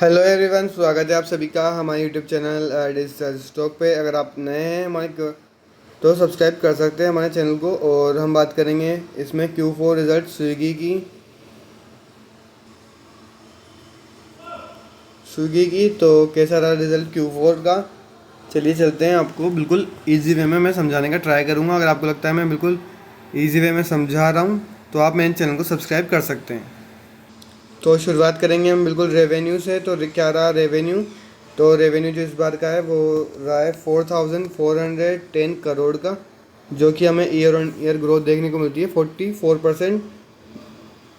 Hello everyone, स्वागत है आप सभी का हमारे यूट्यूब चैनल डिजिटल स्टॉक पे। अगर आप नए हैं तो सब्सक्राइब कर सकते हैं हमारे चैनल को। और हम बात करेंगे इसमें Q4 रिज़ल्ट स्विगी की तो कैसा रहा रिज़ल्ट Q4 का। चलिए चलते हैं, आपको बिल्कुल इजी वे में मैं समझाने का ट्राई करूँगा। अगर आपको लगता है मैं बिल्कुल इजी वे में समझा रहा हूँ तो आप मेरे चैनल को सब्सक्राइब कर सकते हैं। तो शुरुआत करेंगे हम बिल्कुल रेवेन्यू से। तो क्या रहा रेवेन्यू। तो रेवेन्यू जो इस बार का है वो रहा है 4410 करोड़ का, जो कि हमें ईयर ऑन ईयर ग्रोथ देखने को मिलती है 44%।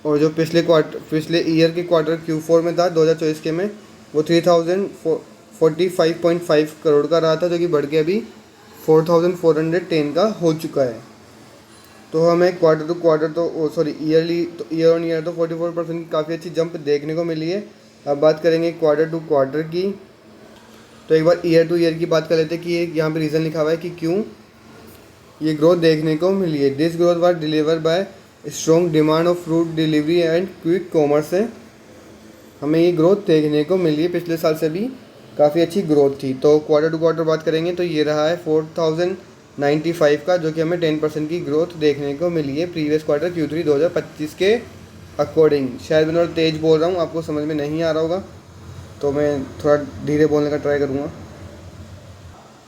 और जो पिछले ईयर के क्वार्टर Q4 में था 2024 के में, वो 3045.5 करोड़ का रहा था, जो कि बढ़ के अभी 4410 का हो चुका है। तो हमें क्वार्टर टू क्वार्टर तो सॉरी ईयरली तो ईयर ऑन ईयर तो 44% काफ़ी अच्छी जंप देखने को मिली है। अब बात करेंगे क्वार्टर टू क्वार्टर की। तो एक बार ईयर टू ईयर की बात कर लेते हैं कि यहाँ पे रीज़न लिखा हुआ है कि क्यों ये ग्रोथ देखने को मिली है। This growth was deliver bye strong demand of fruit delivery and quick commerce से हमें ये ग्रोथ देखने को मिली है। पिछले साल से भी काफ़ी अच्छी ग्रोथ थी। तो क्वार्टर टू क्वार्टर बात करेंगे तो ये रहा है 4095 का, जो कि हमें 10% की ग्रोथ देखने को मिली है प्रीवियस क्वार्टर Q3 2025 के अकॉर्डिंग। शायद मैं थोड़ा तेज़ बोल रहा हूँ, आपको समझ में नहीं आ रहा होगा, तो मैं थोड़ा धीरे बोलने का ट्राई करूँगा।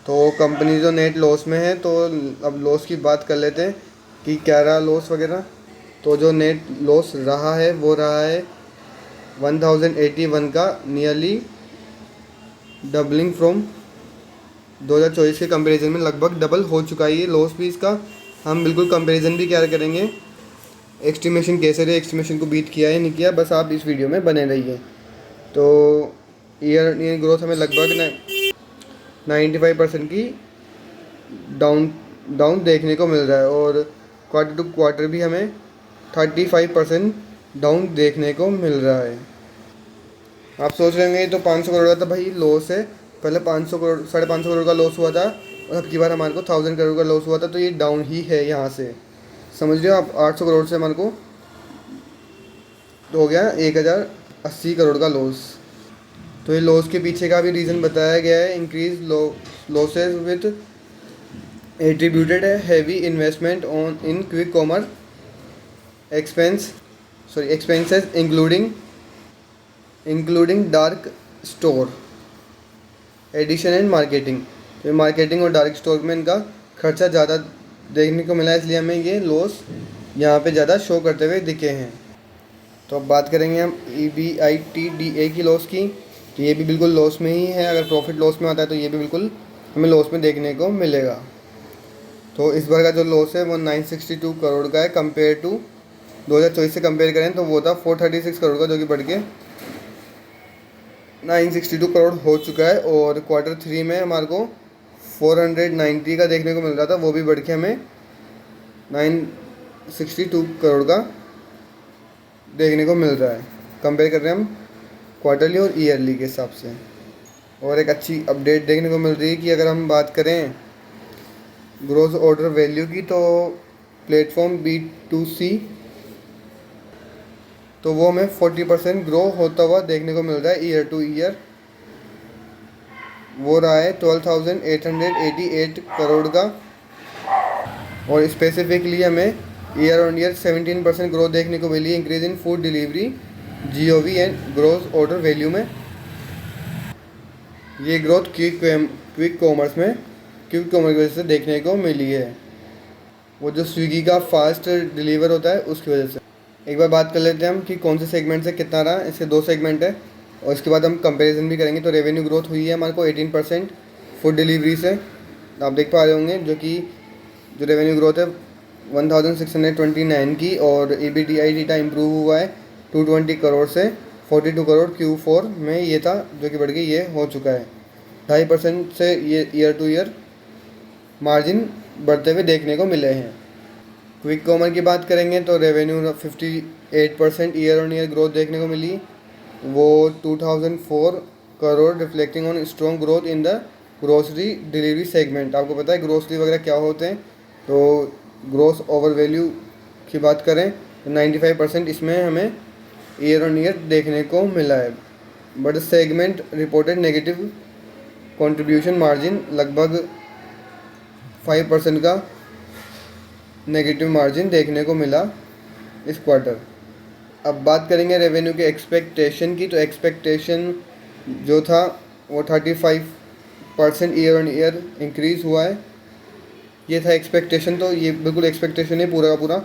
तो कंपनी जो नेट लॉस में है, तो अब लॉस की बात कर लेते हैं कि क्या रहा लॉस वगैरह। तो जो नेट लॉस रहा है वो रहा है 1081 का, नियरली डबलिंग फ्रॉम 2024 के कंपैरिजन में लगभग डबल हो चुका है ये लॉस भी इसका। हम बिल्कुल कंपैरिजन भी क्या करेंगे, एस्टिमेशन कैसे रहे, एस्टिमेशन को बीट किया है नहीं किया, बस आप इस वीडियो में बने रहिए। तो ईयर ग्रोथ हमें लगभग 95% की डाउन डाउन देखने को मिल रहा है। और क्वार्टर टू क्वार्टर भी हमें 35% डाउन देखने को मिल रहा है। आप सोच रहे होंगे तो 500 करोड़ का तो भाई लॉस है, पहले 500 करोड़ 550 करोड़ का लॉस हुआ था और अब की बार हमारे को 1000 करोड़ का लॉस हुआ था, तो ये डाउन ही है यहाँ से। समझ रहे हो आप, 800 करोड़ से हमारे को तो हो गया 1080 करोड़ का लॉस। तो ये लॉस के पीछे का भी रीज़न बताया गया है, इंक्रीज लॉसेज विथ एट्रीब्यूटेड है heavy investment on in quick commerce expenses including dark store addition and marketing. तो मार्केटिंग और डार्क स्टोर में इनका खर्चा ज़्यादा देखने को मिला है, इसलिए हमें ये लॉस यहाँ पे ज़्यादा शो करते हुए दिखे हैं। तो अब बात करेंगे हम EBITDA की लॉस की। तो ये भी बिल्कुल लॉस में ही है। अगर प्रॉफिट लॉस में आता है तो ये भी बिल्कुल हमें लॉस में देखने को मिलेगा। तो इस बार का जो लॉस है वो 962 करोड़ का है, कंपेयर टू 2024 से कंपेयर करें तो वो था 436 करोड़ का, जो कि बढ़ के 962 करोड़ हो चुका है। और क्वार्टर थ्री में हमारे को 490 का देखने को मिल रहा था, वो भी बढ़ के हमें 962 करोड़ का देखने को मिल रहा है। कंपेयर कर रहे हैं हम क्वार्टरली और ईयरली के हिसाब से। और एक अच्छी अपडेट देखने को मिल रही है कि अगर हम बात करें ग्रोस ऑर्डर वैल्यू की, तो प्लेटफॉर्म B2C तो वो हमें 40% ग्रो होता हुआ देखने को मिल रहा है ईयर टू ईयर। वो रहा है 12,888 करोड़ का। और स्पेसिफिकली हमें ईयर ऑन ईयर 17% ग्रोथ देखने को मिली है, increase in food delivery GOV and gross order value में। ये ग्रोथ क्विक कॉमर्स की वजह से देखने को मिली है, वो जो स्विगी का फास्ट डिलीवर होता है उसकी वजह से। एक बार बात कर लेते हैं हम कि कौन से सेगमेंट से कितना रहा। इसके दो सेगमेंट है और इसके बाद हम कंपैरिजन भी करेंगे। तो रेवेन्यू ग्रोथ हुई है हमारे को 18% फूड डिलीवरी से, आप देख पा रहे होंगे, जो कि जो रेवेन्यू ग्रोथ है 1629 की। और EBITDA इम्प्रूव हुआ है 220 करोड़ से 42 करोड़ Q4 में ये था, जो कि बढ़ के ये हो चुका है 2.5% से। ये ईयर टू ईयर मार्जिन बढ़ते हुए देखने को मिले हैं। क्विक कॉमर की बात करेंगे तो revenue 58% year on year growth देखने को मिली, वो 2004 crore, reflecting on strong growth in the grocery delivery segment. आपको पता है ग्रोसरी वगैरह क्या होते हैं। तो ग्रोस ओवर वैल्यू की बात करें तो 95% इसमें हमें ईयर ऑन ईयर देखने को मिला है। But segment reported negative contribution margin, लगभग 5% का नेगेटिव मार्जिन देखने को मिला इस क्वार्टर। अब बात करेंगे रेवेन्यू के एक्सपेक्टेशन की। तो एक्सपेक्टेशन जो था वो 35% ईयर ऑन ईयर इंक्रीज़ हुआ है। ये था एक्सपेक्टेशन, तो ये बिल्कुल एक्सपेक्टेशन है पूरा का पूरा।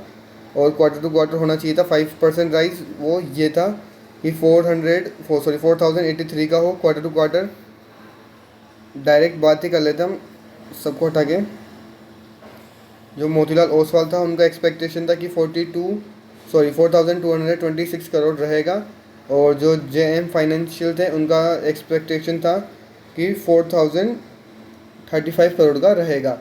और क्वार्टर टू क्वार्टर होना चाहिए था 5% राइज, वो ये था कि 4083 का हो क्वार्टर टू क्वार्टर। डायरेक्ट बात ही कर लेते हम सबको हटा के। जो मोतीलाल ओसवाल था उनका एक्सपेक्टेशन था कि 4226 करोड़ रहेगा। और जो JM फाइनेंशियल थे उनका एक्सपेक्टेशन था कि 4035 करोड़ का रहेगा।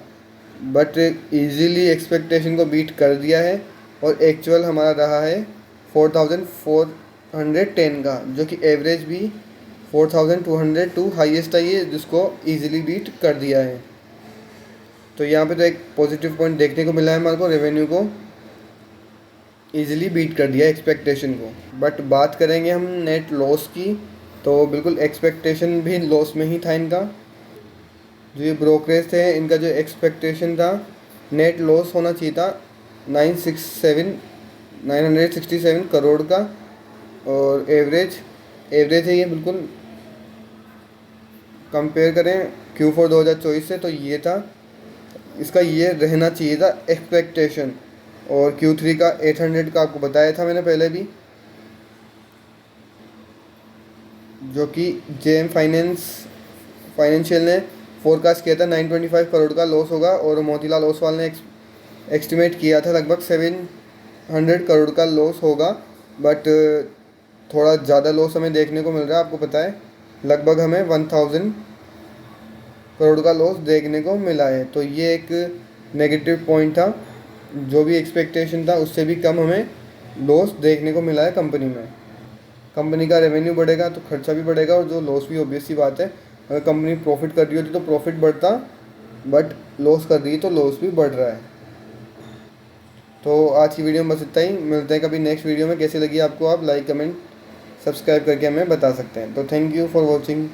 बट इजीली एक्सपेक्टेशन को बीट कर दिया है और एक्चुअल हमारा रहा है 4410 का, जो कि एवरेज भी 4202 हाईएस्ट है ये, जिसको इजीली बीट कर दिया है। तो यहाँ पे तो एक पॉजिटिव पॉइंट देखने को मिला है हमारे को, रेवेन्यू को इजीली बीट कर दिया एक्सपेक्टेशन को। बट बात करेंगे हम नेट लॉस की, तो बिल्कुल एक्सपेक्टेशन भी लॉस में ही था इनका। जो ये ब्रोकरेज थे इनका जो एक्सपेक्टेशन था नेट लॉस होना चाहिए था 967 करोड़ का, और एवरेज है ये बिल्कुल। कंपेयर करें Q4 2024 से, तो ये था, इसका ये रहना चाहिए था एक्सपेक्टेशन। और Q3 का 800 का आपको बताया था मैंने पहले भी, जो कि JM फाइनेंशियल ने फोरकास्ट किया था 925 करोड़ का लॉस होगा। और मोतीलाल ओसवाल ने एस्टिमेट किया था लगभग 700 करोड़ का लॉस होगा। बट थोड़ा ज़्यादा लॉस हमें देखने को मिल रहा है, आपको पता है लगभग हमें 1000 करोड़ का लॉस देखने को मिला है। तो ये एक नेगेटिव पॉइंट था, जो भी एक्सपेक्टेशन था उससे भी कम हमें लॉस देखने को मिला है कंपनी में। कंपनी का रेवेन्यू बढ़ेगा तो खर्चा भी बढ़ेगा, और जो लॉस भी ऑब्वियस सी बात है, अगर कंपनी प्रॉफिट कर रही होती तो प्रॉफिट बढ़ता, बट लॉस कर रही है तो लॉस भी बढ़ रहा है। तो आज की वीडियो में बस इतना ही। मिलते हैं कभी नेक्स्ट वीडियो में। कैसी लगी आपको, आप लाइक कमेंट सब्सक्राइब करके हमें बता सकते हैं। तो थैंक यू फॉर वॉचिंग।